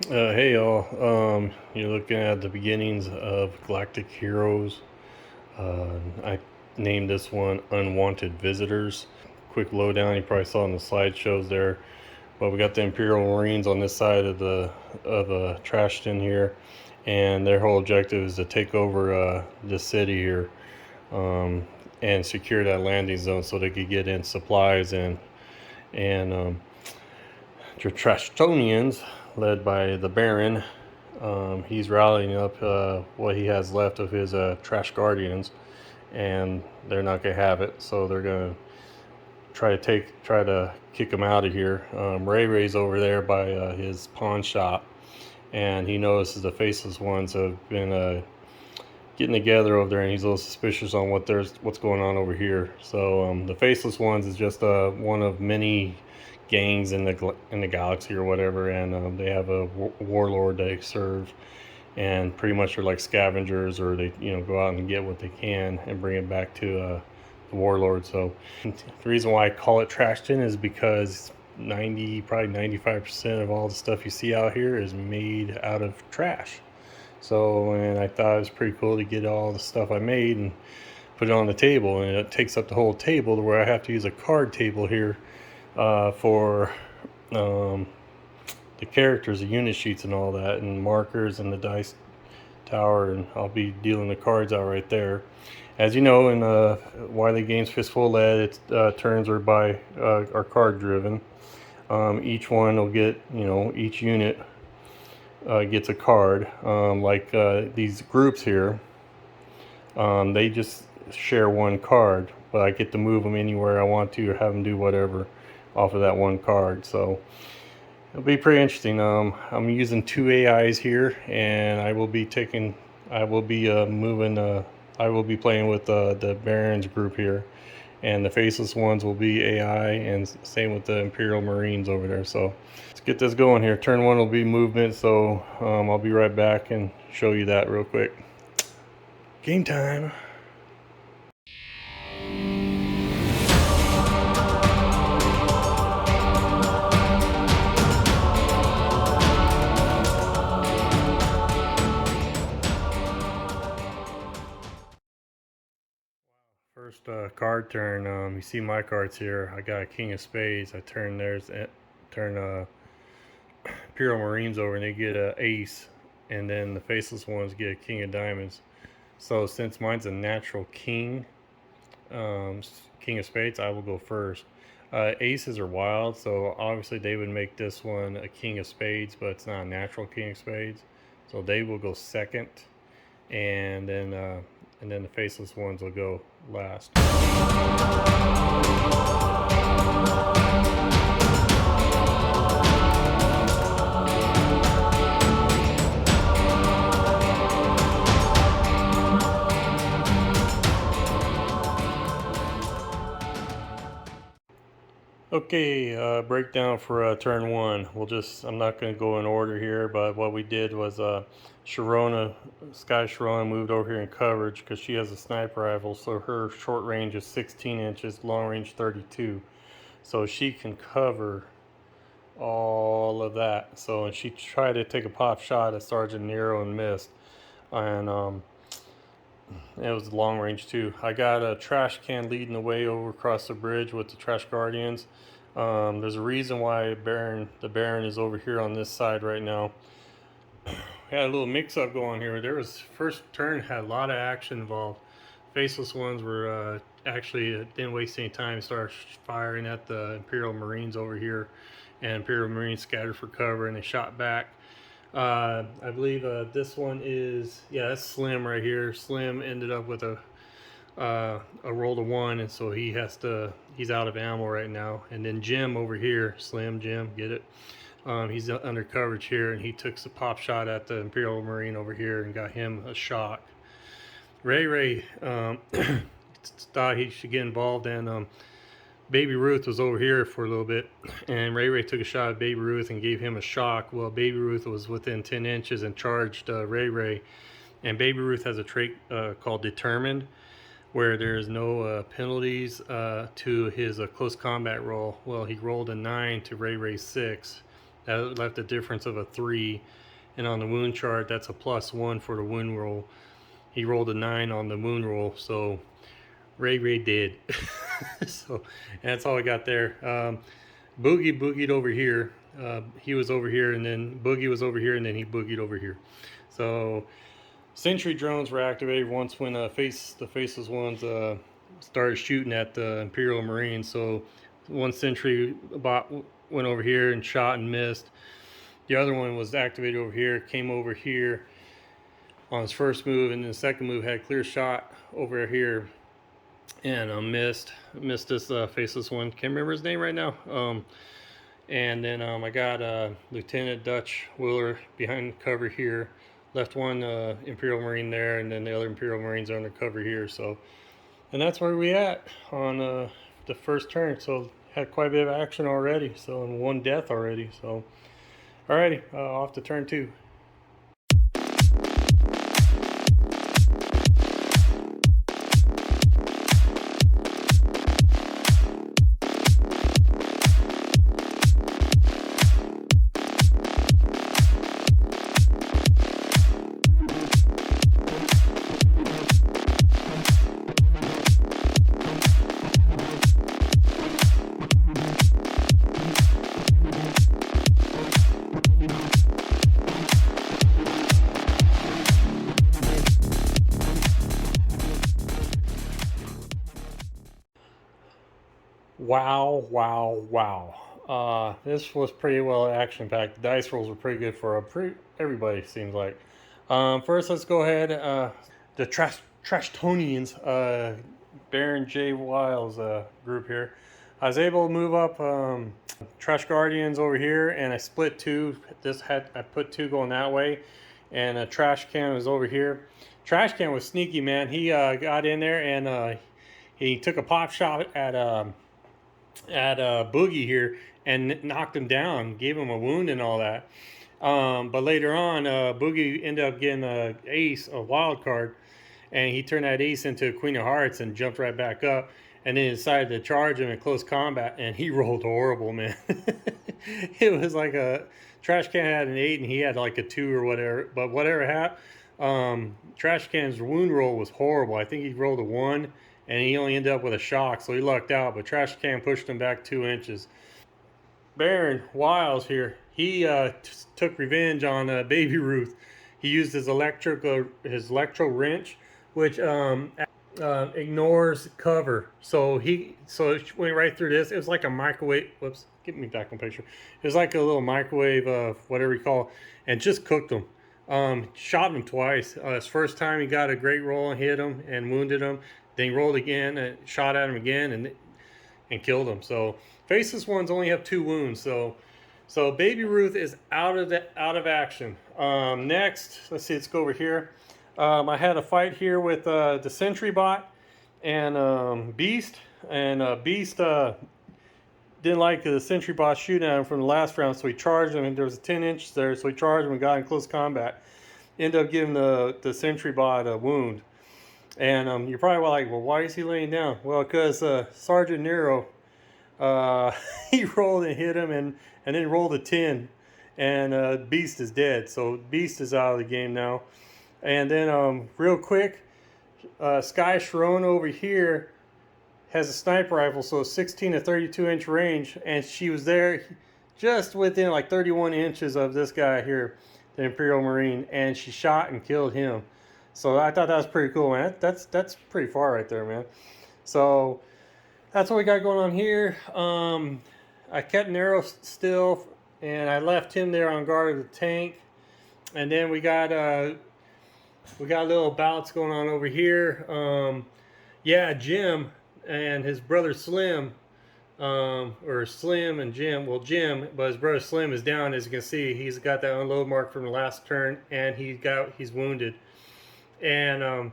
Hey y'all, you're looking at the beginnings of Galactic Heroes. I named this one Unwanted Visitors. Quick lowdown, you probably saw in the slideshows there. But we got the Imperial Marines on this side of the Trashton here, and their whole objective is to take over the city here, um, and secure that landing zone so they could get in supplies and the Trashtonians, led by the Baron. He's rallying up what he has left of his Trash Guardians, and they're not gonna have it. So they're gonna try to kick him out of here. Ray Ray's over there by his pawn shop, and he notices the Faceless Ones have been getting together over there, and he's a little suspicious on what's going on over here. So the Faceless Ones is just one of many gangs in the galaxy or whatever, and they have a warlord they serve, and pretty much are like scavengers, or they go out and get what they can and bring it back to the warlord. So the reason why I call it Trashton is because probably 95% of all the stuff you see out here is made out of trash. So, and I thought it was pretty cool to get all the stuff I made and put it on the table, and it takes up the whole table to where I have to use a card table here for the characters, the unit sheets and all that, and markers and the dice tower, and I'll be dealing the cards out right there. As you know, in Wiley Games Fistful of Lead, turns are card driven. Each one will get, each unit gets a card. These groups here, they just share one card, but I get to move them anywhere I want to or have them do whatever off of that one card. So it'll be pretty interesting. I'm using two AIs here, and I will be moving. I will be playing with the Barons group here, and the Faceless Ones will be AI, and same with the Imperial Marines over there. So let's get this going here. Turn one will be movement, so I'll be right back and show you that real quick. Game time. First card turn. You see my cards here. I got a King of Spades. I turn theirs. Turn Imperial Marines over, and they get a Ace, and then the Faceless Ones get a King of Diamonds. So since mine's a natural King, King of Spades, I will go first. Aces are wild, so obviously they would make this one a King of Spades, but it's not a natural King of Spades, so they will go second, and then the Faceless Ones will go last. Okay, breakdown for turn one. I'm not going to go in order here, but what we did was Sky Sharona moved over here in coverage because she has a sniper rifle, so her short range is 16 inches, long range 32. So she can cover all of that. So, and she tried to take a pop shot at Sergeant Nero and missed. And it was long range too. I got a trash can leading the way over across the bridge with the Trash Guardians. There's a reason why the Baron is over here on this side right now. We had a little mix-up going here. There was first turn had a lot of action involved. Faceless Ones were actually didn't waste any time. Started firing at the Imperial Marines over here, and Imperial Marines scattered for cover, and they shot back. I believe this one is, that's Slim right here. Slim ended up with a roll to one, and so he's out of ammo right now. And then Jim over here, Slim Jim, get it? He's under coverage here, and he took a pop shot at the Imperial Marine over here and got him a shock. Ray thought he should get involved, and Baby Ruth was over here for a little bit, and Ray took a shot at Baby Ruth and gave him a shock. Well, Baby Ruth was within 10 inches and charged Ray, and Baby Ruth has a trait called Determined, where there's no penalties to his close combat roll. Well, he rolled a 9 to Ray's 6. That left a difference of a 3. And on the wound chart, that's a +1 for the wound roll. He rolled a 9 on the wound roll, so Ray did. So, and that's all I got there. Boogie boogied over here. He was over here, and then Boogie was over here, and then he boogied over here. So sentry drones were activated once when the Faceless Ones started shooting at the Imperial Marines. So one sentry bot went over here and shot and missed. The other one was activated over here, came over here on his first move, and then the second move had a clear shot over here and missed this Faceless one. Can't remember his name right now. And then I got Lieutenant Dutch Wheeler behind cover here. Left one Imperial Marine there, and then the other Imperial Marines are under cover here. So, and that's where we at on the first turn. So had quite a bit of action already. So, and 1 death already. So, alrighty, off to turn 2. Wow. This was pretty well action packed. The dice rolls were pretty good for everybody, seems like. First, let's go ahead. The Trashtonians, Baron J. Wiles group here. I was able to move up Trash Guardians over here, and I split 2. I put 2 going that way, and a trash can was over here. Trash can was sneaky, man. He got in there and he took a pop shot at Boogie here and knocked him down, gave him a wound and all that. But later on, Boogie ended up getting a ace, a wild card, and he turned that ace into a Queen of Hearts and jumped right back up, and then decided to charge him in close combat, and he rolled horrible, man. It was like a trash can had an 8 and he had like a 2 or whatever. But whatever happened, trash can's wound roll was horrible. I think he rolled a 1. And he only ended up with a shock, so he lucked out. But Trash Can pushed him back 2 inches. Baron Wiles here, he took revenge on Baby Ruth. He used his electro wrench, which ignores cover. So it went right through this. It was like a microwave. Whoops, get me back on picture. It was like a little microwave, whatever you call it, and just cooked him. Shot him twice. His first time he got a great roll and hit him and wounded him. Then he rolled again and shot at him again and killed him. So Faceless Ones only have 2 wounds. So Baby Ruth is out of action. Next, let's see. Let's go over here. I had a fight here with the Sentry Bot and Beast, and Beast didn't like the Sentry Bot shooting at him from the last round, so he charged him, and there was a 10 inch there, so he charged him and got in close combat. Ended up giving the Sentry Bot a wound. And you're probably like, well, why is he laying down? Well, because Sergeant Nero, he rolled and hit him and then rolled a 10. And Beast is dead. So Beast is out of the game now. And then real quick, Sky Sharon over here has a sniper rifle, so 16 to 32 inch range. And she was there just within like 31 inches of this guy here, the Imperial Marine. And she shot and killed him. So I thought that was pretty cool, man. That's pretty far right there, man. So that's what we got going on here. I kept Nero still, and I left him there on guard of the tank. And then we got little bouts going on over here. Jim and his brother Slim, or Slim and Jim. Well, Jim, but his brother Slim is down. As you can see, he's got that unload mark from the last turn, and he's wounded. And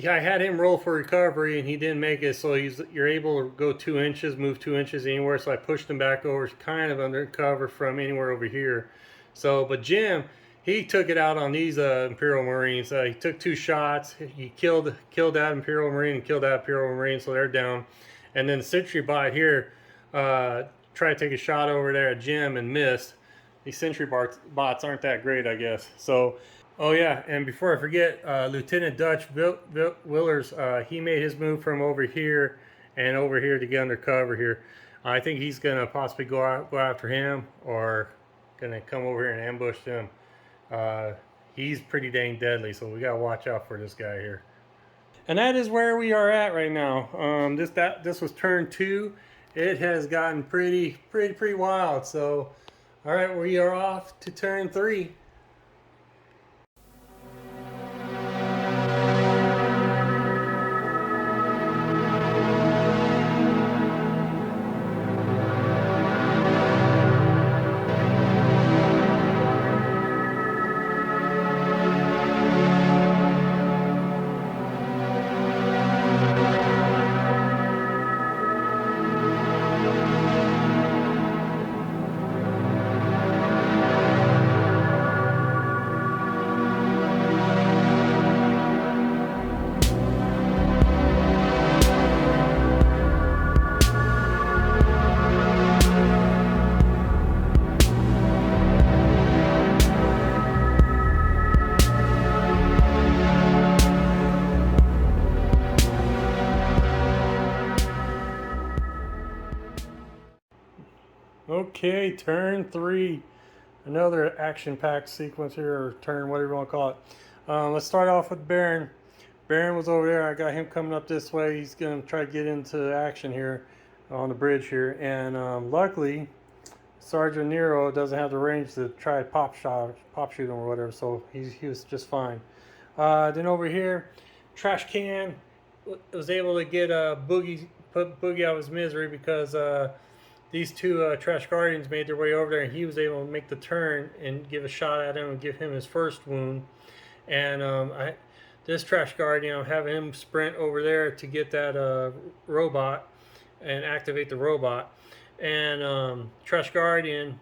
I had him roll for recovery, and he didn't make it. So you're able to go 2 inches, move 2 inches anywhere. So I pushed him back over, kind of under cover from anywhere over here. So, but Jim, he took it out on these Imperial Marines. He took 2 shots. He killed that Imperial Marine and killed that Imperial Marine, so they're down. And then the Sentry Bot here tried to take a shot over there at Jim and missed. these sentry bots aren't that great, I guess. So, oh yeah, and before I forget, Lieutenant Dutch Willers, he made his move from over here and over here to get under cover here. I think he's gonna possibly go after him, or gonna come over here and ambush them. He's pretty dang deadly, so we gotta watch out for this guy here. And that is where we are at right now. This was turn 2. It has gotten pretty wild. So, all right, we are off to turn 3. Okay, turn 3. Another action-packed sequence here, or turn, whatever you want to call it. Let's start off with Baron. Baron was over there. I got him coming up this way. He's going to try to get into action here on the bridge here. And luckily, Sergeant Nero doesn't have the range to try to pop shoot him or whatever, so he was just fine. Then over here, Trash Can was able to get put Boogie out of his misery because these two Trash Guardians made their way over there, and he was able to make the turn and give a shot at him and give him his first wound. And this Trash Guardian, I'm having him sprint over there to get that robot and activate the robot. And Trash Guardian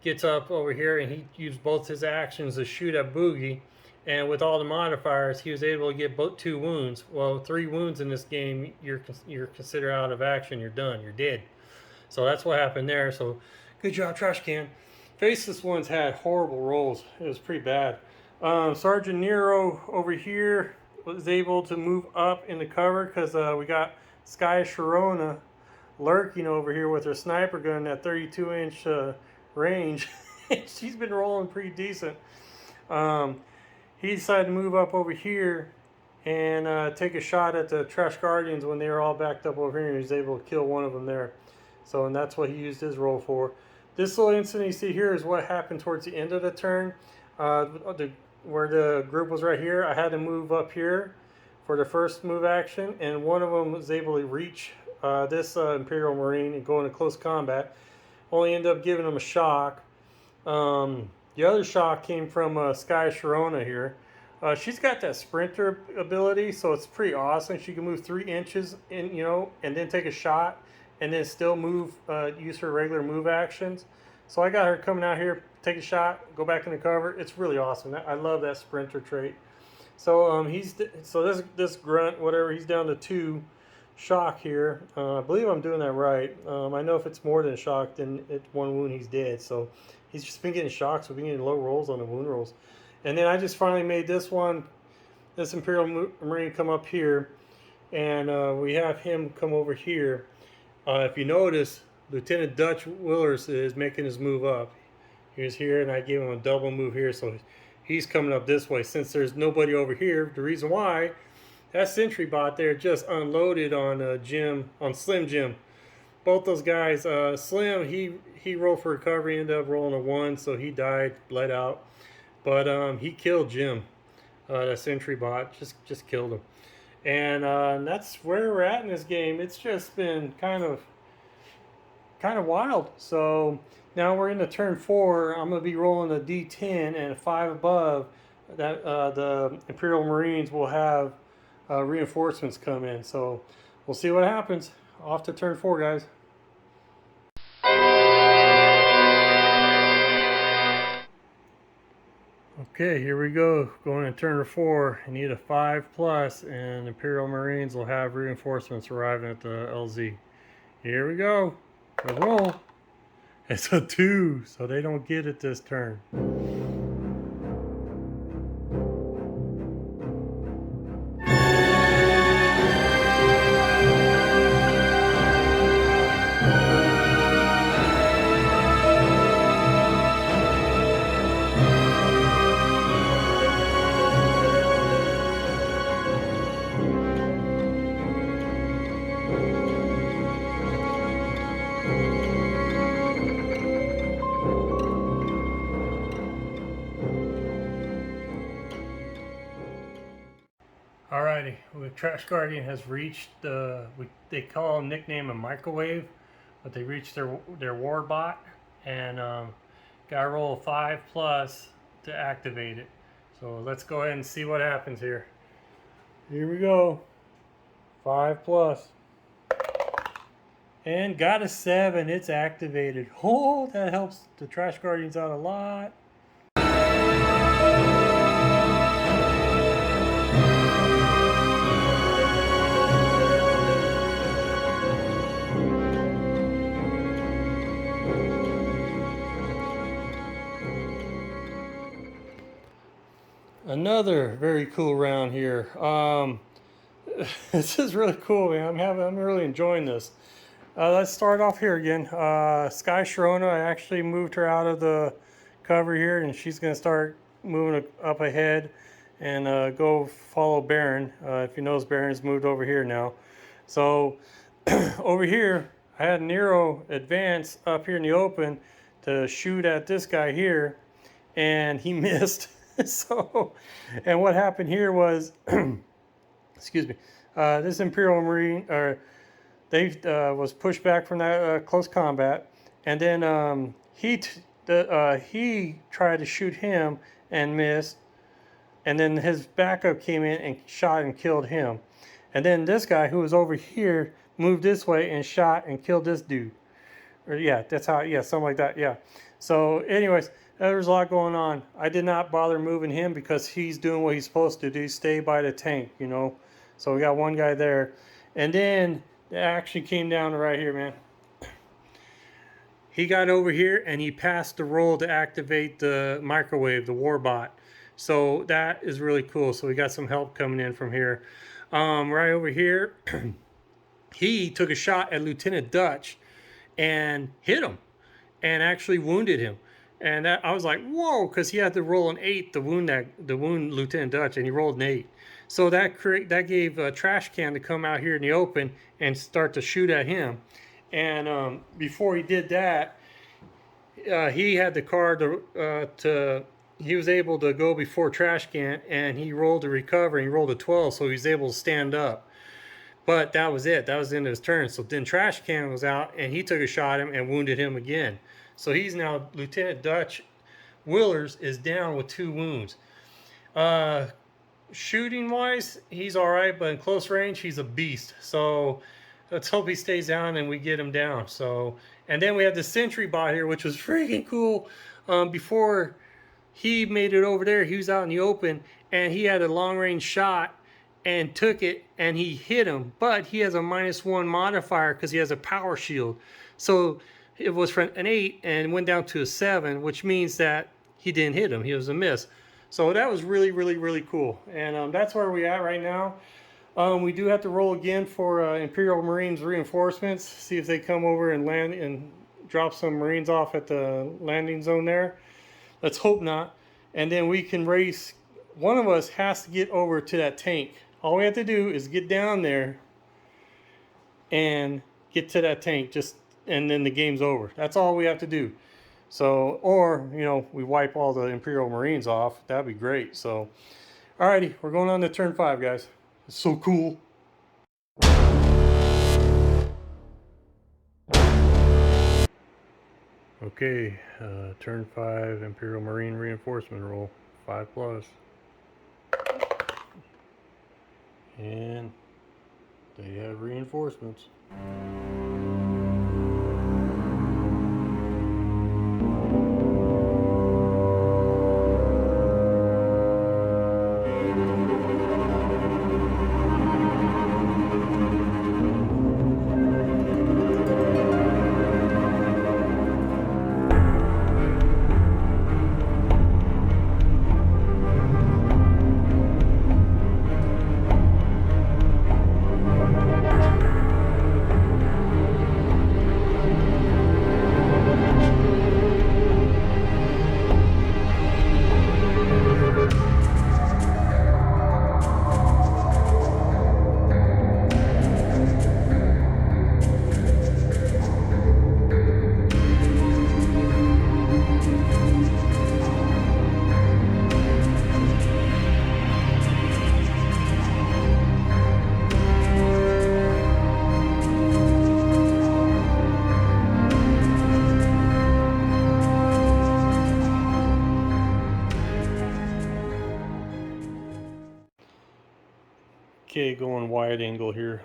gets up over here, and he used both his actions to shoot at Boogie. And with all the modifiers, he was able to get both 2 wounds. Well, 3 wounds in this game, you're considered out of action. You're done. You're dead. So that's what happened there. So good job, Trash Can. Faceless Ones had horrible rolls. It was pretty bad. Sergeant Nero over here was able to move up in the cover because we got Sky Sharona lurking over here with her sniper gun at 32-inch range. She's been rolling pretty decent. He decided to move up over here and take a shot at the Trash Guardians when they were all backed up over here, and he was able to kill one of them there. So, and that's what he used his roll for. This little incident you see here is what happened towards the end of the turn. Where the group was right here, I had to move up here for the first move action, and one of them was able to reach this Imperial Marine and go into close combat. Only ended up giving him a shock. The other shock came from Sky Sharona here. She's got that sprinter ability, so it's pretty awesome. She can move 3 inches in, and then take a shot, and then still move, use her regular move actions. So I got her coming out here, take a shot, go back in the cover. It's really awesome. I love that sprinter trait. So this grunt, whatever, he's down to 2 shock here. I believe I'm doing that right. I know if it's more than a shock, then it's 1 wound, he's dead. So he's just been getting shocked, so we've been getting low rolls on the wound rolls. And then I just finally made this Imperial Marine come up here, and we have him come over here. If you notice, Lieutenant Dutch Willers is making his move up. He was here, and I gave him a double move here, so he's coming up this way. Since there's nobody over here, the reason why, that sentry bot there just unloaded on Slim Jim. Both those guys, Slim, he rolled for recovery, ended up rolling a 1, so he died, bled out. But he killed Jim. That sentry bot just killed him. And that's where we're at in this game. It's just been kind of wild. So now we're into turn 4. I'm going to be rolling a D10, and a 5 above. That the Imperial Marines will have reinforcements come in. So we'll see what happens. Off to turn 4, guys. Okay, here we go. Going to turn 4. I need a 5+, and Imperial Marines will have reinforcements arriving at the LZ. Here we go. Let's roll. It's a 2, so they don't get it this turn. Alrighty, the Trash Guardian has reached they call him nickname a microwave, but they reached their war bot, and got to roll a 5+ to activate it. So let's go ahead and see what happens here. Here we go, 5+, and got a 7. It's activated. Oh, that helps the Trash Guardians out a lot. Another very cool round here. This is really cool, man. I'm really enjoying this. Let's start off here again. Sky Sharona, I actually moved her out of the cover here, and she's going to start moving up ahead and go follow Baron. If you notice, Baron's moved over here now. So over here, I had Nero advance up here in the open to shoot at this guy here, and he missed. So, and what happened here was, excuse me, this Imperial Marine, they was pushed back from that close combat, and then he tried to shoot him and missed, and then his backup came in and shot and killed him, and then this guy who was over here moved this way and shot and killed this dude, or yeah, that's how, yeah, something like that, yeah. So, anyways. There's a lot going on. I did not bother moving him because he's doing what he's supposed to do, stay by the tank, you know. So we got one guy there. And then the action came down to right here, man. He got over here and he passed the roll to activate the microwave, the warbot. So that is really cool. So we got some help coming in from here. Right over here, he took a shot at Lieutenant Dutch and hit him and actually wounded him. And that, I was like, whoa, because he had to roll an 8 to wound Lieutenant Dutch, and he rolled an 8. So that gave a Trash Can to come out here in the open and start to shoot at him. And before he did that, he had the card he was able to go before Trash Can, and he rolled to recover, and he rolled a 12, so he was able to stand up. But that was it. That was the end of his turn. So then Trash Can was out, and he took a shot at him and wounded him again. So he's now, Lieutenant Dutch Willers is down with 2 wounds. Shooting wise, he's all right, but in close range, he's a beast. So let's hope he stays down and we get him down. So, and then we have the sentry bot here, which was freaking cool. Before he made it over there, he was out in the open and he had a long range shot and took it and he hit him, but he has a -1 modifier because he has a power shield. So it was from an 8 and went down to a 7, which means that he didn't hit him. He was a miss. So that was really, really, really cool. And that's where we're at right now. We do have to roll again for Imperial Marines reinforcements. See if they come over and land and drop some Marines off at the landing zone there. Let's hope not. And then we can race. One of us has to get over to that tank. All we have to do is get down there and get to that tank. And then the game's over. That's all we have to do. So, or, you know, we wipe all the Imperial Marines off. That'd be great. So, alrighty, we're going on to turn 5, guys. It's so cool. Okay, turn 5, Imperial Marine reinforcement roll, 5+. And they have reinforcements. Okay, going wide angle here.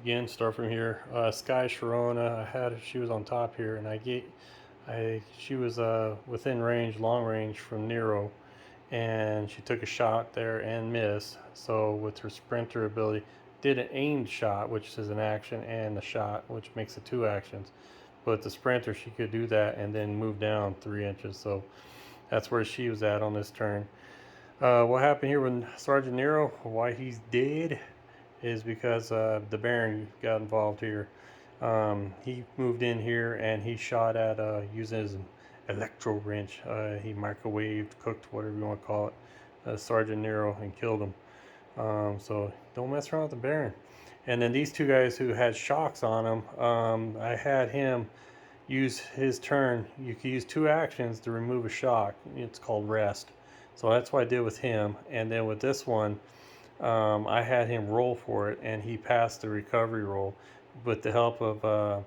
Again, start from here. Sky Sharona, she was on top here, and she was within range, long range from Nero, and she took a shot there and missed. So with her sprinter ability, did an aimed shot, which is an action, and a shot, which makes it 2 actions. But the sprinter, she could do that and then move down 3 inches. So that's where she was at on this turn. What happened here when Sergeant Nero, why he's dead, is because the Baron got involved here. He moved in here and he shot at using his electro wrench. He microwaved, cooked, whatever you want to call it, Sergeant Nero, and killed him. So don't mess around with the Baron. And then these 2 guys who had shocks on them, I had him use his turn. You can use 2 actions to remove a shock. It's called rest. So that's what I did with him. And then with this one, I had him roll for it, and he passed the recovery roll with the help of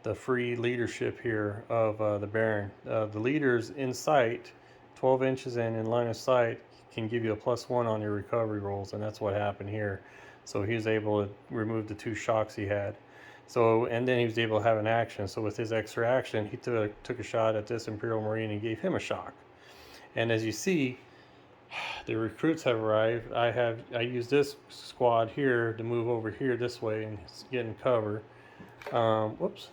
the free leadership here of the Baron. The leaders in sight, 12 inches in line of sight, can give you a +1 on your recovery rolls, and that's what happened here. So he was able to remove the 2 shocks he had. So, and then he was able to have an action. So with his extra action, he took a shot at this Imperial Marine and gave him a shock. And as you see, the recruits have arrived. I used this squad here to move over here this way and get in cover. Whoops.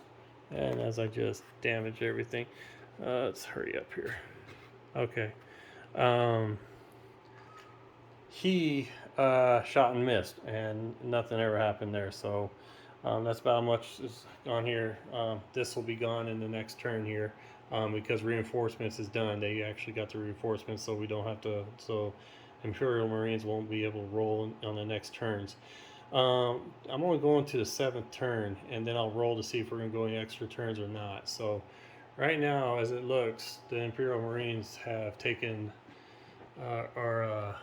And as I just damaged everything, let's hurry up here. Okay. He shot and missed, and nothing ever happened there. So that's about how much is on here. This will be gone in the next turn here. Because reinforcements is done. They actually got the reinforcements, so we don't have to. So Imperial Marines won't be able to roll on the next turns. I'm only going to the 7th turn, and then I'll roll to see if we're going to go any extra turns or not. So right now, as it looks, the Imperial Marines have taken the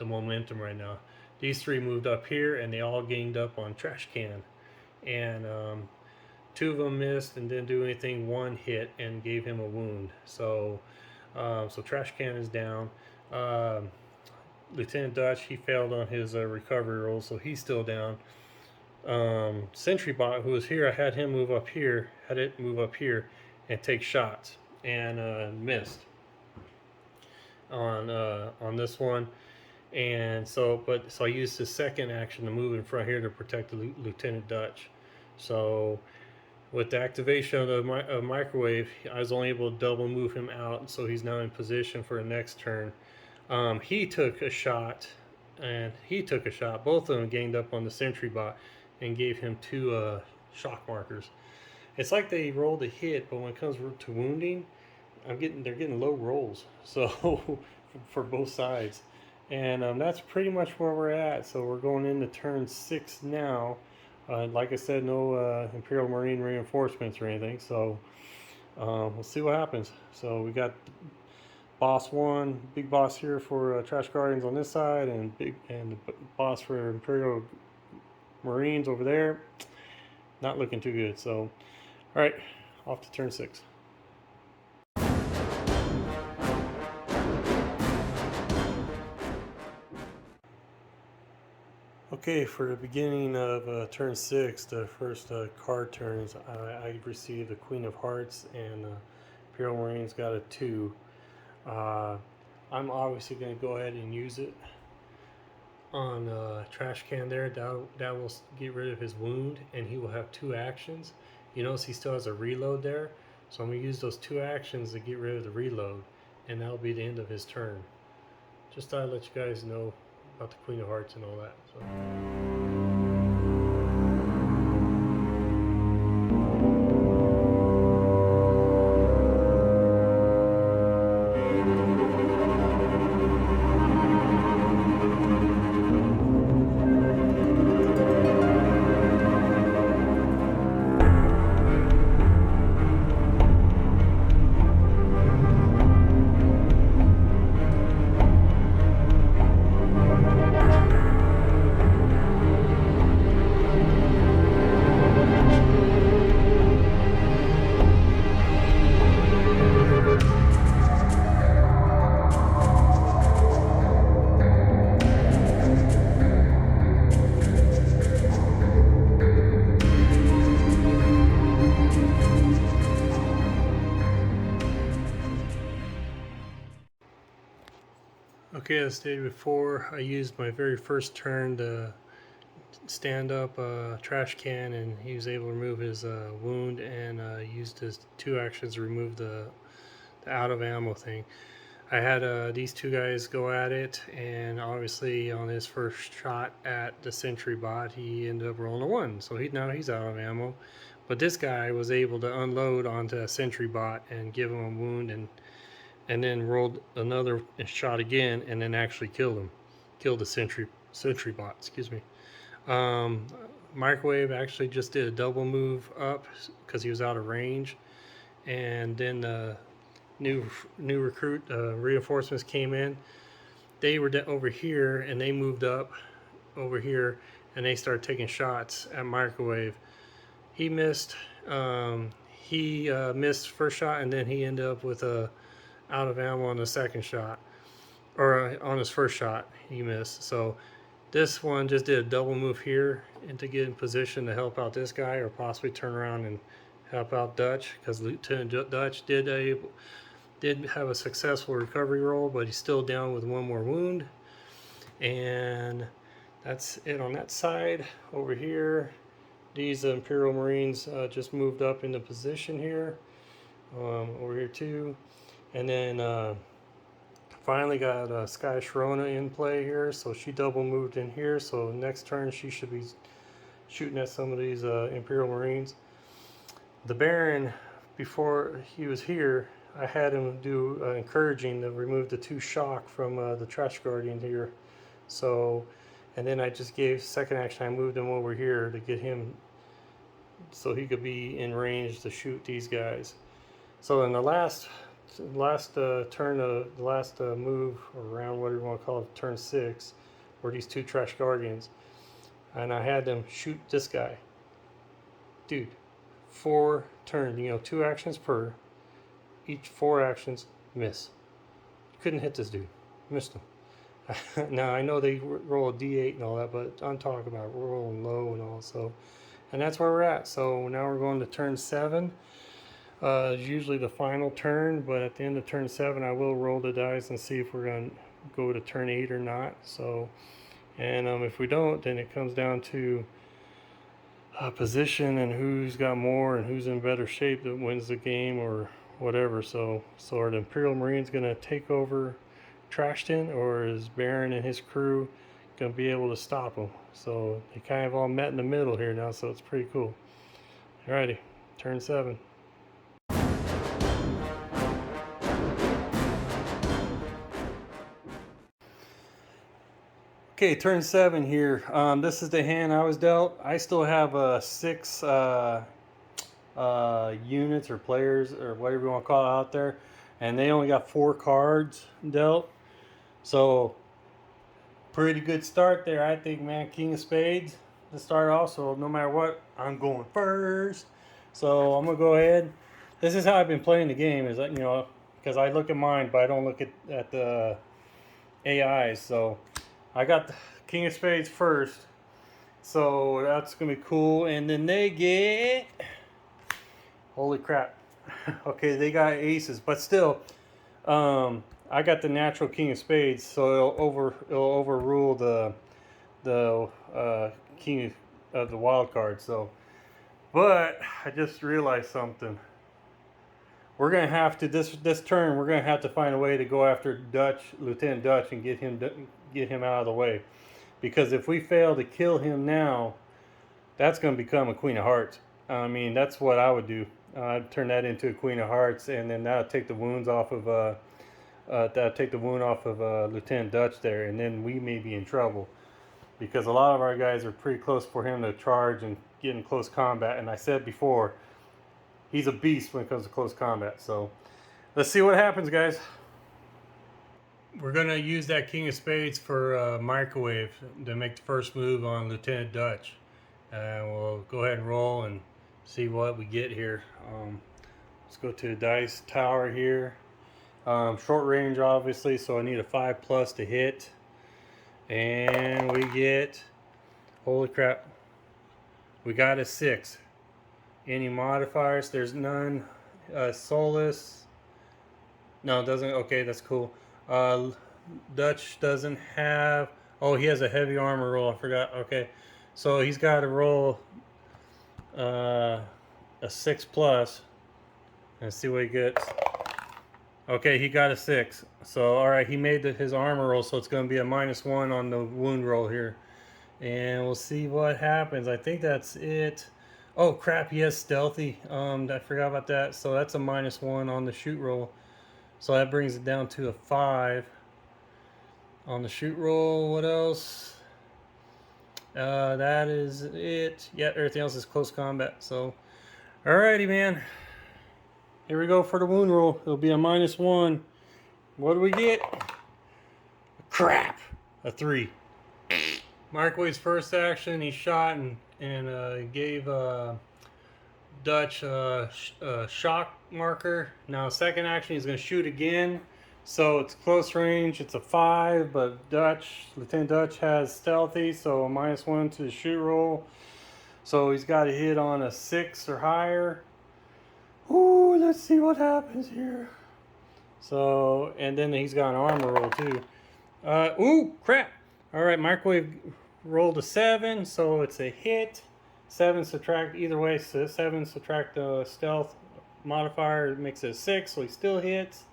momentum right now. These 3 moved up here, and they all ganged up on Trash Can, and 2 of them missed and didn't do anything. 1 hit and gave him a wound. So Trash Can is down. Lieutenant Dutch, he failed on his recovery roll, so he's still down. Sentry Bot, who was here, I had him move up here, and take shots, and missed on this one. And so I used the second action to move in front here to protect the Lieutenant Dutch. So with the activation of the microwave, I was only able to double move him out, so he's now in position for the next turn. He took a shot, Both of them ganged up on the Sentry Bot and gave him 2 shock markers. It's like they rolled a hit, but when it comes to wounding, they're getting low rolls. So for both sides, and that's pretty much where we're at. So we're going into turn 6 now. Like I said, no Imperial Marine reinforcements or anything, so we'll see what happens. So we got boss 1, big boss here for Trash Guardians on this side, and the boss for Imperial Marines over there. Not looking too good. So, all right, off to turn 6. Okay, for the beginning of turn 6, the first card turns, I received the Queen of Hearts, and Imperial Marines got a 2. I'm obviously going to go ahead and use it on Trash Can there. That will get rid of his wound, and he will have 2 actions. You notice he still has a reload there, so I'm going to use those 2 actions to get rid of the reload, and that'll be the end of his turn. Just thought I'd let you guys know about the Queen of Hearts and all that. So. Okay, as stated before, I used my very first turn to stand up a trash can, and he was able to remove his wound, and used his 2 actions to remove the out of ammo thing. I had these 2 guys go at it, and obviously on his first shot at the sentry bot, he ended up rolling a 1, so now he's out of ammo. But this guy was able to unload onto a sentry bot and give him a wound, and then rolled another shot again, and then actually killed the sentry bot. Excuse me. Um, Microwave actually just did a double move up because he was out of range, and then the new recruit reinforcements came in. They were over here, and they moved up over here, and they started taking shots at Microwave. He missed. He missed first shot, and then he ended up with a out of ammo on the second shot, or on his first shot he missed. So this one just did a double move here and to get in position to help out this guy, or possibly turn around and help out Dutch, because Lieutenant Dutch did have a successful recovery roll, but he's still down with 1 more wound. And that's it on that side. Over here, these Imperial Marines just moved up into position here. Over here too. And then finally got Sky Sharona in play here, so she double moved in here. So next turn she should be shooting at some of these Imperial Marines. The Baron, before he was here, I had him do encouraging to remove the 2 shock from the Trashton Guardians here. So, and then I just gave second action, I moved him over here to get him so he could be in range to shoot these guys. So in the last turn of the last move, or round, whatever you want to call it, turn 6, were these 2 Trashton Guardians, and I had them shoot this guy. Dude, 4 turns, 2 actions per, each 4 actions, miss. Couldn't hit this dude, missed him. Now I know they roll a d8 and all that, but I'm talking about rolling low and all. So, and that's where we're at. So now we're going to turn 7. It's usually the final turn, but at the end of turn 7 I will roll the dice and see if we're going to go to turn 8 or not. So, and if we don't, then it comes down to position and who's got more and who's in better shape that wins the game or whatever. So are the Imperial Marines going to take over Trashton, or is Baron and his crew going to be able to stop them? So they kind of all met in the middle here now, so it's pretty cool. Alrighty, turn 7. Okay, turn 7 here. This is the hand I was dealt. I still have 6 units or players or whatever you want to call it out there, and they only got 4 cards dealt. So pretty good start there, I think, man. King of Spades to start off. So no matter what, I'm going first. So I'm gonna go ahead. This is how I've been playing the game. Is that, because I look at mine, but I don't look at the AIs. So I got the King of Spades first, so that's gonna be cool. And then they get, holy crap, okay, they got aces, but still, I got the natural King of Spades, so it'll overrule the King of the wild card. So, but I just realized something. We're gonna have to this turn. We're gonna have to find a way to go after Lieutenant Dutch, and get him out of the way. Because if we fail to kill him now, that's going to become a Queen of Hearts. I mean, that's what I would do. I'd turn that into a Queen of Hearts, and then that'll take the wounds off of Lieutenant Dutch there, and then we may be in trouble, because a lot of our guys are pretty close for him to charge and get in close combat. And I said before, he's a beast when it comes to close combat. So let's see what happens, guys. We're going to use that King of Spades for Microwave to make the first move on Lieutenant Dutch. And we'll go ahead and roll and see what we get here. Let's go to the dice tower here. Short range, obviously, so I need a 5+ to hit. And we get, holy crap, we got a 6. Any modifiers? There's none. Solace. No, it doesn't. Okay, that's cool. Dutch doesn't have. Oh, he has a heavy armor roll. I forgot. Okay, so he's got to roll a 6+. And see what he gets. Okay, he got a 6. So all right, he made his armor roll, so it's going to be a -1 on the wound roll here. And we'll see what happens. I think that's it. Oh crap, he has stealthy. I forgot about that. So that's a -1 on the shoot roll. So that brings it down to a 5 on the shoot roll. What else? That is it. Yeah, everything else is close combat. So, alrighty, man. Here we go for the wound roll. It'll be a -1. What do we get? Crap. A 3. Microwave's first action, he shot and gave Dutch a shock marker. Now second action, he's going to shoot again. So it's close range. It's a 5, but Lieutenant Dutch has stealthy, so a -1 to the shoot roll. So he's got to hit on a 6 or higher. Ooh, let's see what happens here. So, and then he's got an armor roll too. Ooh, crap. All right, Microwave rolled a 7, so it's a hit. 7 subtract, either way, so 7 subtract the stealth modifier, makes it a 6, so he still hits.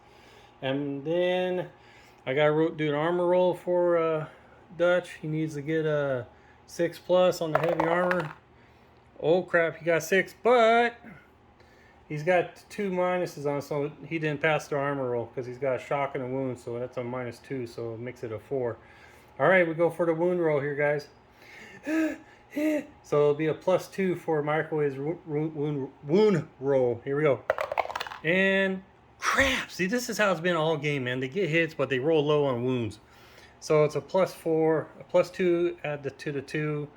And then I got to do an armor roll for Dutch. He needs to get a 6+ on the heavy armor. Oh crap, he got 6, but he's got 2 minuses on, so he didn't pass the armor roll because he's got a shock and a wound, so that's a -2, so it makes it a 4. All right, we go for the wound roll here, guys. So it'll be a +2 for Microwave's wound roll. Here we go. And crap! See, this is how it's been all game, man. They get hits, but they roll low on wounds. So it's a +4, a +2, add to the 2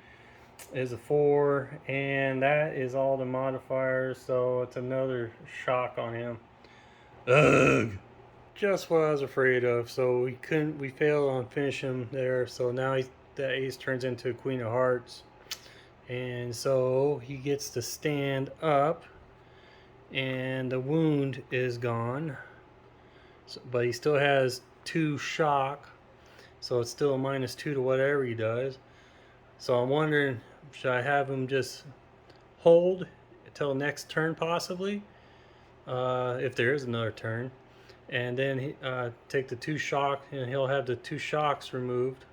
is a 4, and that is all the modifiers, so it's another shock on him. Ugh! Just what I was afraid of. So we failed on finishing him there, so now the ace turns into Queen of Hearts, and so he gets to stand up, and the wound is gone, so, but he still has 2 shock, so it's still a -2 to whatever he does. So I'm wondering, should I have him just hold until next turn possibly, if there is another turn, and then take the 2 shock, and he'll have the 2 shocks removed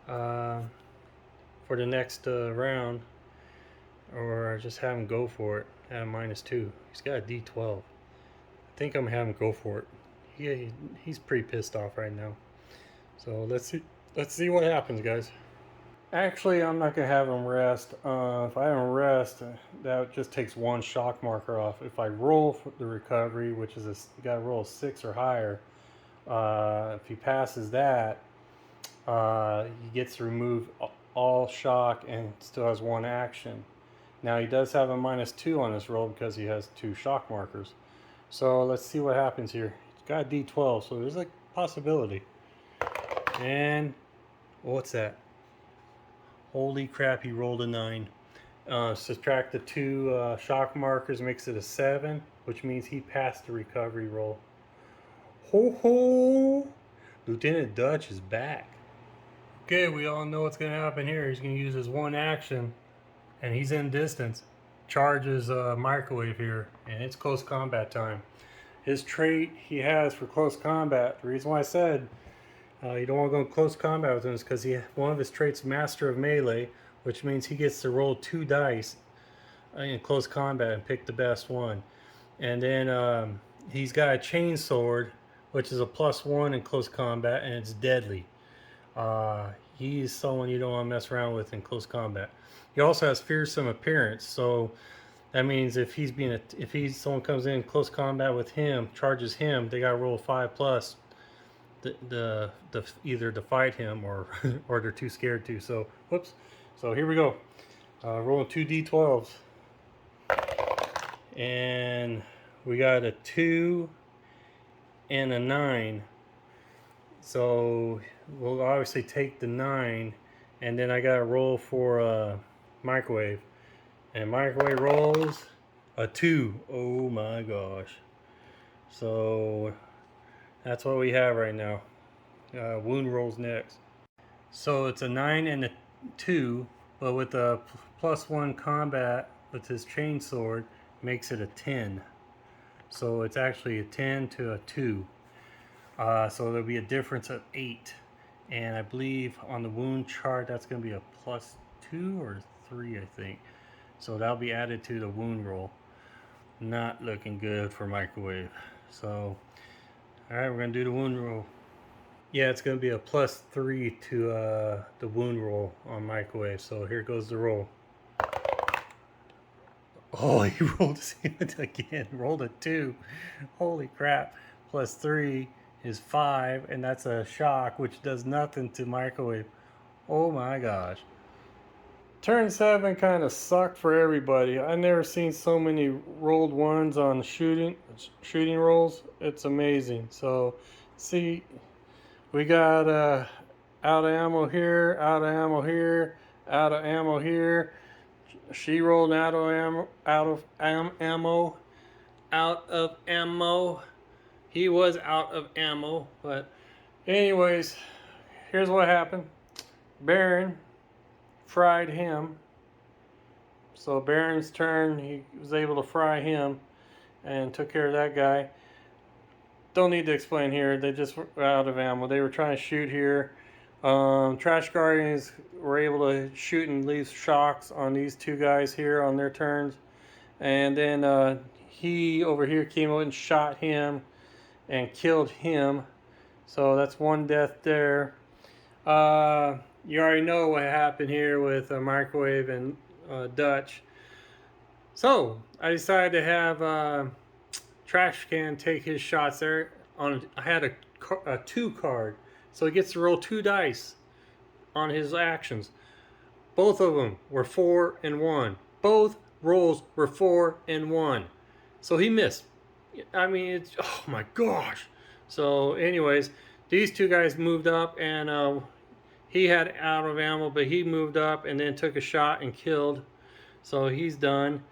for the next round, or just have him go for it at a -2. He's got a D12. I think I'm gonna have him go for it. He's pretty pissed off right now. So let's see what happens, guys. Actually, I'm not gonna have him rest. If I have him rest, that just takes 1 shock marker off. If I roll for the recovery, which is you gotta roll a 6 or higher, if he passes that, he gets to remove all shock and still has 1 action. Now he does have a -2 on this roll because he has 2 shock markers. So let's see what happens here. He's got a D12, so there's a possibility. And what's that? Holy crap, he rolled a 9. Subtract the 2 shock markers, makes it a 7, which means he passed the recovery roll. Ho ho! Lieutenant Dutch is back. Okay, we all know what's going to happen here. He's going to use his 1 action, and he's in distance. Charges Microwave here, and it's close combat time. His trait he has for close combat, the reason why I said you don't want to go in close combat with him is because one of his traits, Master of Melee, which means he gets to roll 2 dice in close combat and pick the best one. And then he's got a chain sword, which is a +1 in close combat, and it's deadly. He's someone you don't want to mess around with in close combat. He also has fearsome appearance, so that means if someone comes in close combat with him, charges him, they got to roll 5+. The either to fight him or or they're too scared to. So whoops. So here we go. Rolling 2 D12s, and we got a 2 and a 9. So we'll obviously take the 9, and then I got to roll for Microwave, and Microwave rolls a 2. Oh my gosh. So that's what we have right now. Wound rolls next. So it's a 9 and a 2, but with a +1 combat with his chainsword makes it a 10. So it's actually a 10 to a 2. So there'll be a difference of 8. And I believe on the wound chart that's going to be a +2 or 3, I think. So that'll be added to the wound roll. Not looking good for Microwave. So, alright, we're going to do the wound roll. Yeah, it's going to be a +3 to the wound roll on Microwave. So here goes the roll. Oh, he rolled it again. Rolled a 2. Holy crap. +3 is 5, and that's a shock, which does nothing to Microwave. Oh my gosh. Turn 7 kind of sucked for everybody. I've never seen so many rolled ones on shooting rolls. It's amazing. So, see, we got out of ammo here, out of ammo here, out of ammo here. She rolled out of ammo, out of ammo. He was out of ammo, but anyways, here's what happened. Baron fried him. So Baron's turn, he was able to fry him and took care of that guy. Don't need to explain here. They just were out of ammo. They were trying to shoot here. Trashton Guardians were able to shoot and leave shocks on these two guys here on their turns. And then he over here came out and shot him and killed him. So that's one death there. You already know what happened here with Microwave and Dutch. So I decided to have Trash Can take his shots there. I had a 2 card, so he gets to roll 2 dice on his actions. Both of them were 4 and 1. Both rolls were 4 and 1. So he missed. I mean, it's, oh my gosh. So anyways, these two guys moved up, and he had out of ammo, but he moved up and then took a shot and killed. So he's done.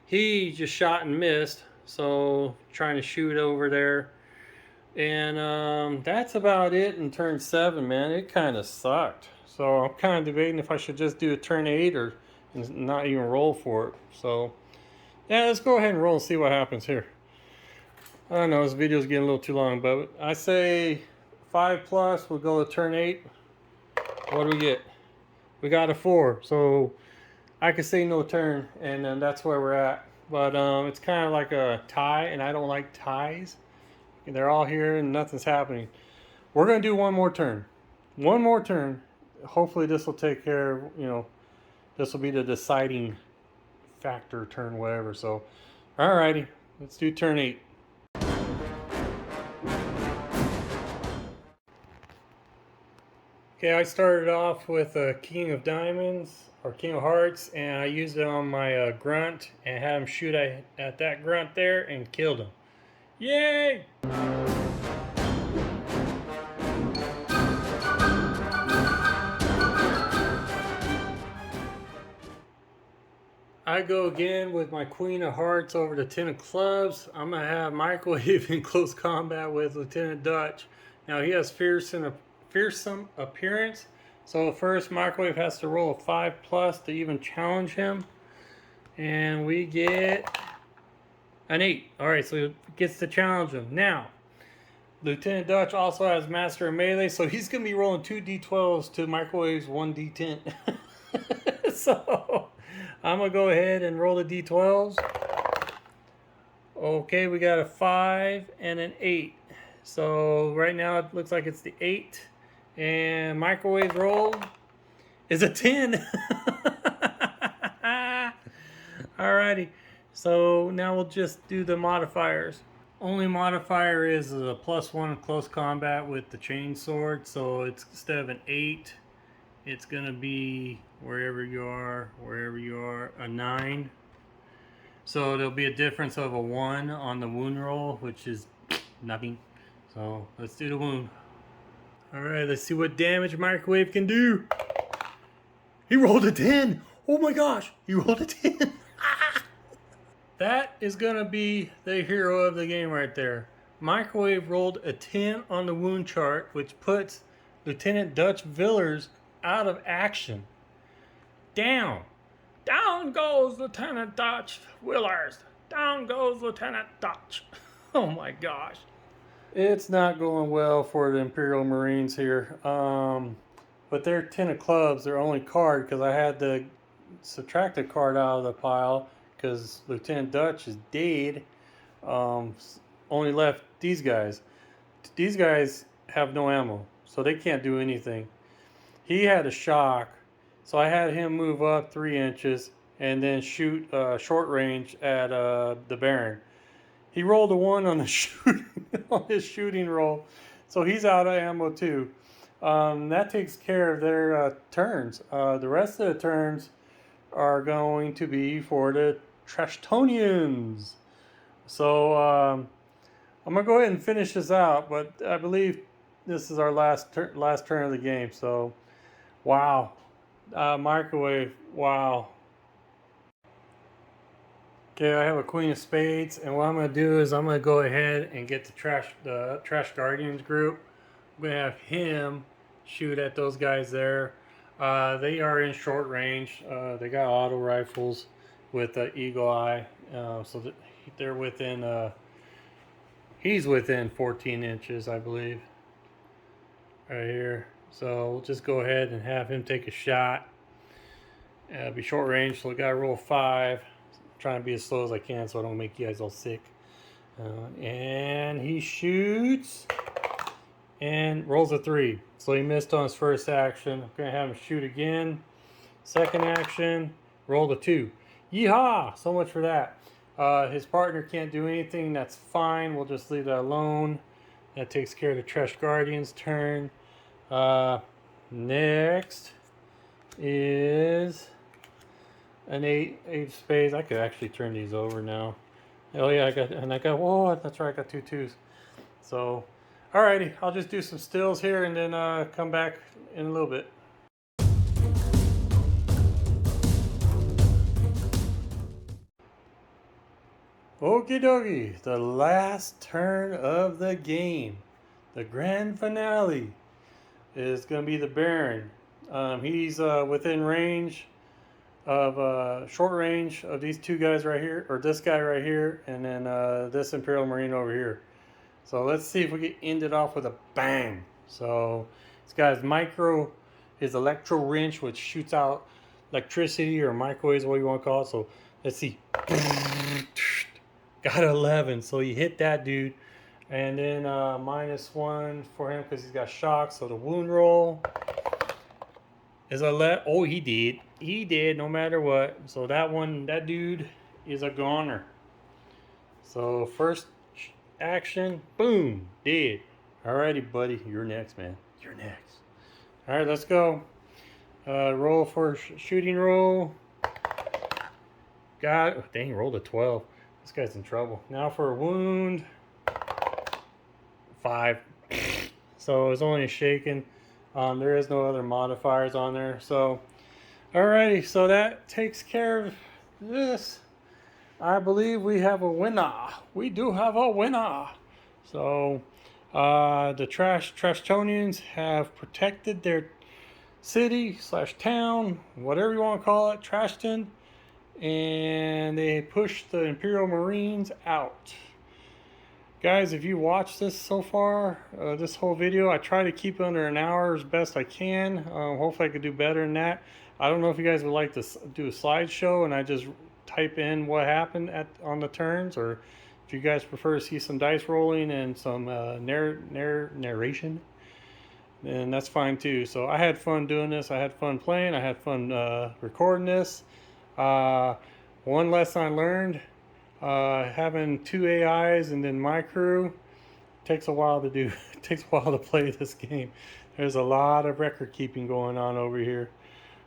He just shot and missed. So trying to shoot over there. And that's about it in turn 7, man. It kind of sucked. So I'm kind of debating if I should just do a turn 8 or not even roll for it. So yeah, let's go ahead and roll and see what happens here. I don't know, this video's getting a little too long, but I say 5+, we'll go to turn 8. What do we get? We got a 4, so I could say no turn, and then that's where we're at. But it's kind of like a tie, and I don't like ties. And they're all here, and nothing's happening. We're going to do one more turn. One more turn. Hopefully this will take care of, this will be the deciding factor, turn whatever. So, alrighty, let's do turn 8. Okay, I started off with a King of Diamonds, or King of Hearts, and I used it on my grunt, and had him shoot at that grunt there, and killed him. Yay! I go again with my Queen of Hearts over the 10 of Clubs. I'm going to have Microwave in close combat with Lieutenant Dutch. Now he has fearsome appearance. So first Microwave has to roll a 5+ to even challenge him. And we get an 8. Alright, so he gets to challenge him. Now, Lieutenant Dutch also has Master of Melee, so he's going to be rolling 2 D12s to Microwave's 1 D10. So I'm going to go ahead and roll the D12s. Okay, we got a 5 and an 8. So right now it looks like it's the 8. And Microwave roll is a 10. Alrighty. So now we'll just do the modifiers. Only modifier is a +1 close combat with the chainsword. So it's instead of an 8, it's going to be wherever you are, a 9. So there'll be a difference of a 1 on the wound roll, which is nothing. So let's do the wound. Alright, let's see what damage Microwave can do. He rolled a 10. Oh my gosh, he rolled a 10. That is going to be the hero of the game right there. Microwave rolled a 10 on the wound chart, which puts Lieutenant Dutch Villers out of action. Down. Down goes Lieutenant Dutch Willers. Down goes Lieutenant Dutch. Oh my gosh. It's not going well for the Imperial Marines here. But their 10 of clubs, their only card, because I had to subtract a card out of the pile because Lieutenant Dutch is dead. Only left these guys. These guys have no ammo, so they can't do anything. He had a shock, so I had him move up 3 inches and then shoot short range at the Baron. He rolled a 1 on the on his shooting roll, so he's out of ammo too. That takes care of their turns. The rest of the turns are going to be for the Trashtonians. So I'm gonna go ahead and finish this out, but I believe this is our last turn of the game. So, wow, microwave, wow. Okay, I have a Queen of Spades, and what I'm gonna do is I'm gonna go ahead and get the Trash Guardians group. I'm gonna have him shoot at those guys there. They are in short range. They got auto rifles with Eagle Eye, so that they're within. He's within 14 inches, I believe, right here. So we'll just go ahead and have him take a shot. Be short range, so we gotta roll 5. Trying to be as slow as I can so I don't make you guys all sick. And he shoots and rolls a 3. So he missed on his first action. I'm gonna have him shoot again. Second action, roll a 2. Yeehaw! So much for that. His partner can't do anything. That's fine. We'll just leave that alone. That takes care of the Trash Guardians' turn. Next is an 8 of spades. I could actually turn these over now. Oh yeah, whoa, that's right, I got 2 2s. So, alrighty, I'll just do some stills here and then come back in a little bit. Okie dokie, the last turn of the game. The grand finale is going to be the Baron. He's within range of short range of these 2 guys right here, or this guy right here, and then this Imperial Marine over here. So let's see if we can end it off with a bang. So this guy's micro is electro wrench, which shoots out electricity or microwaves, what you want to call it. So let's see. Got 11, so he hit that dude. And then -1 for him because he's got shock. So the wound roll is a oh, he did. He did no matter what. So that dude is a goner. So first action, boom, did. Alrighty, buddy, you're next, man. You're next. Alright, let's go. Roll for shooting roll. Oh, dang, rolled a 12. This guy's in trouble. Now for a wound. 5. So it's only a shaken. There is no other modifiers on there. So, alrighty. So that takes care of this. I believe we have a winner. We do have a winner. So, the Trashtonians have protected their city / town, whatever you want to call it, Trashton, and they pushed the Imperial Marines out. Guys, if you watch this so far, this whole video, I try to keep it under an hour as best I can. Hopefully I could do better than that. I don't know if you guys would like to do a slideshow and I just type in what happened on the turns, or if you guys prefer to see some dice rolling and some narration, then that's fine too. So I had fun doing this. I had fun playing. I had fun recording this. One lesson I learned, having 2 AIs and then my crew takes a while to do. It takes a while to play this game. There's a lot of record keeping going on over here.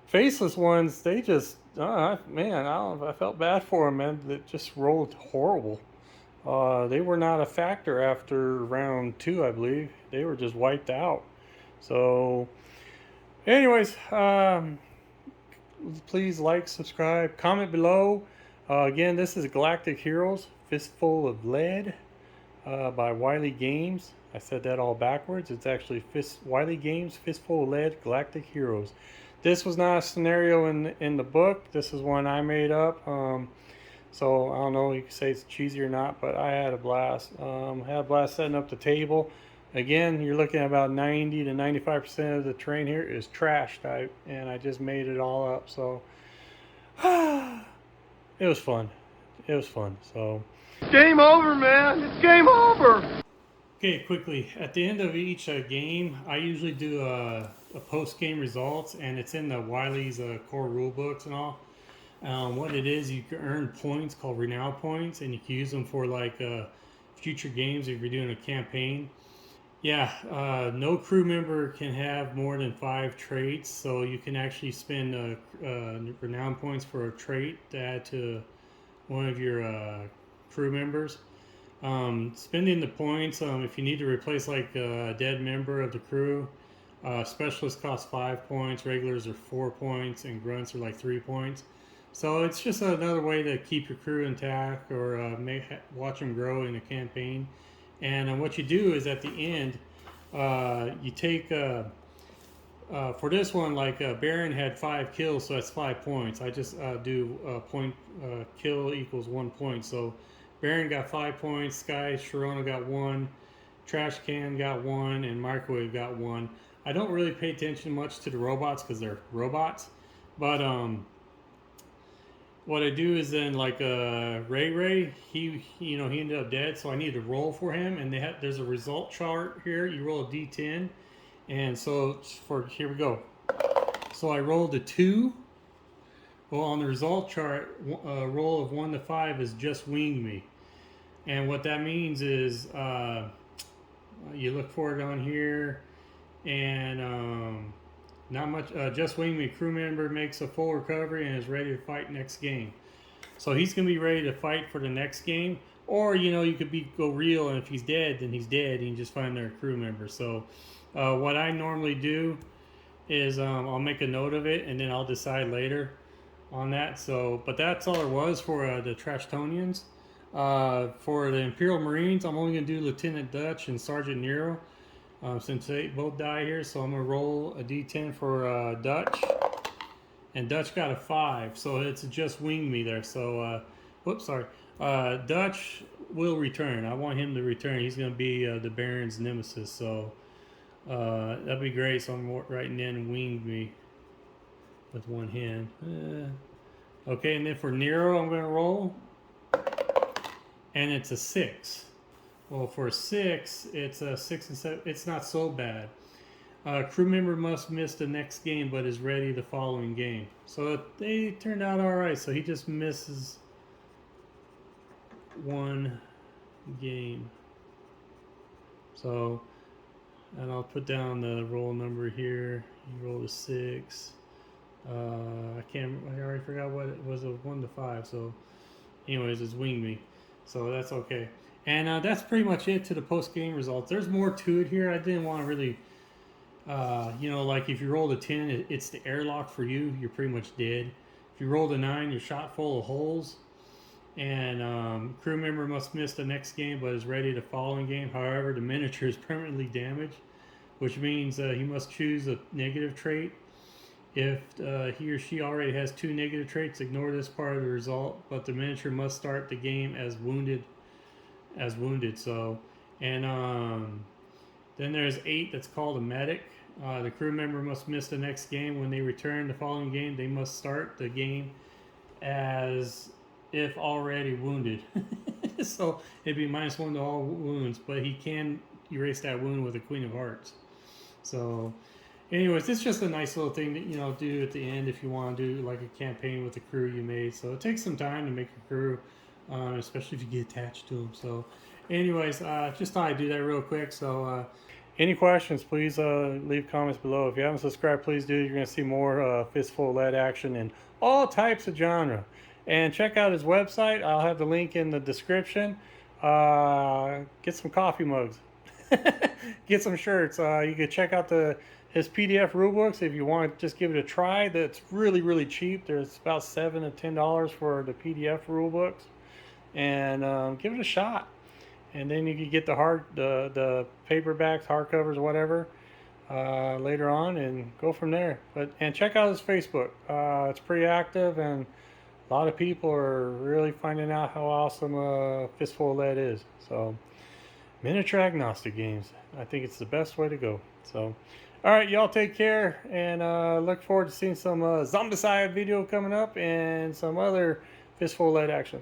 Faceless Ones, they just, man, I felt bad for them, man. They just rolled horrible. They were not a factor after round 2, I believe. They were just wiped out. So, anyways, please like, subscribe, comment below. Again, this is Galactic Heroes, Fistful of Lead. by Wiley Games. I said that all backwards. It's actually Wiley Games Fistful of Lead Galactic Heroes. This was not a scenario in the book. This is one I made up. So I don't know, you can say it's cheesy or not, but I had a blast. Had a blast setting up the table. Again, you're looking at about 90 to 95% of the terrain here is trash type, and I just made it all up. So it was fun. It was fun. So game over, man. It's game over. okay, quickly at the end of each game, I usually do a post-game results, and it's in the Wiley's core rule books and all. What it is, you can earn points called renown points, and you can use them for like future games if you're doing a campaign. Yeah, no crew member can have more than 5 traits, so you can actually spend renown points for a trait to add to one of your crew members. Spending the points, if you need to replace like a dead member of the crew, specialists cost 5 points, regulars are 4 points, and grunts are like 3 points. So it's just another way to keep your crew intact or watch them grow in a campaign. And what you do is at the end, you take, for this one, like Baron had 5 kills, so that's 5 points. I just do point kill equals 1 point. So Baron got 5 points, Sky Sharona got 1, Trash Can got 1, and Microwave got 1. I don't really pay attention much to the robots because they're robots, but what I do is then like Ray, he ended up dead, so I need to roll for him, and there's a result chart here. You roll a D10, and so here we go. So I rolled a 2. Well, on the result chart, a roll of 1 to 5 is just winged me, and what that means is you look for it on here, and not much. Just wing me. Crew member makes a full recovery and is ready to fight next game. So he's going to be ready to fight for the next game. Or, you could go real, and if he's dead, then he's dead, and you just find their crew member. So what I normally do is I'll make a note of it, and then I'll decide later on that. So, but that's all there was for the Trashtonians. For the Imperial Marines, I'm only going to do Lieutenant Dutch and Sergeant Nero. Since they both die here, so I'm going to roll a d10 for Dutch. And Dutch got a 5, so it's just winged me there. So, whoops, sorry. Dutch will return. I want him to return. He's going to be the Baron's nemesis, so that'd be great. So I'm writing in winged me with one hand. Okay, and then for Nero, I'm going to roll. And it's a 6. Well, for a 6, it's a 6 and 7. It's not so bad. Crew member must miss the next game, but is ready the following game. So they turned out all right. So he just misses 1 game. So, and I'll put down the roll number here. You rolled a 6. I already forgot what it was, a 1 to 5. So, anyways, it's winged me. So that's okay. And that's pretty much it to the post-game results. There's more to it here. I didn't want to really, like if you rolled a 10, it's the airlock for you. You're pretty much dead. If you rolled a 9, you're shot full of holes. And crew member must miss the next game but is ready the following game. However, the miniature is permanently damaged, which means he must choose a negative trait. If he or she already has 2 negative traits, ignore this part of the result, but the miniature must start the game as wounded. So, and then there's 8 that's called a medic. The crew member must miss the next game. When they return the following game, they must start the game as if already wounded. So it'd be -1 to all wounds, but he can erase that wound with a Queen of Hearts. So anyways, it's just a nice little thing that do at the end if you want to do like a campaign with the crew you made. So it takes some time to make a crew, especially if you get attached to them. So anyways, just thought I'd do that real quick. So any questions, please leave comments below. If you haven't subscribed, please do. You're going to see more Fistful of Lead action in all types of genre. And check out his website. I'll have the link in the description. Get some coffee mugs. Get some shirts. You can check out his PDF rulebooks if you want to just give it a try. That's really, really cheap. There's about $7 to $10 for the PDF rulebooks. And give it a shot. and then you could get the paperbacks, hardcovers, whatever, later on, and go from there. And check out his Facebook. It's pretty active, and a lot of people are really finding out how awesome Fistful of Lead is. So, miniature agnostic games. I think it's the best way to go. So, all right, y'all take care, and look forward to seeing some Zombicide video coming up and some other Fistful of Lead action.